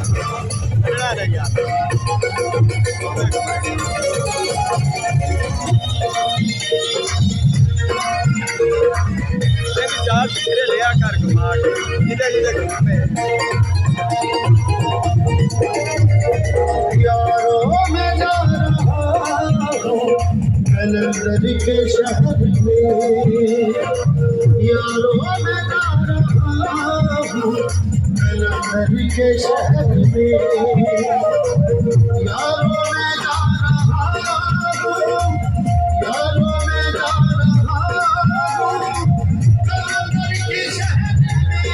कितना रह गया चार पिछले लिया कर घुमा के जिधर जिधर घूमे यारो मैं जा रहा हूँ कलंदर के शहर में, यारो मैं जा रहा हूँ कलंदर के शहर में, यारो मैं जा रहा हूँ, यारो मैं जा रहा हूँ कलंदर के शहर में,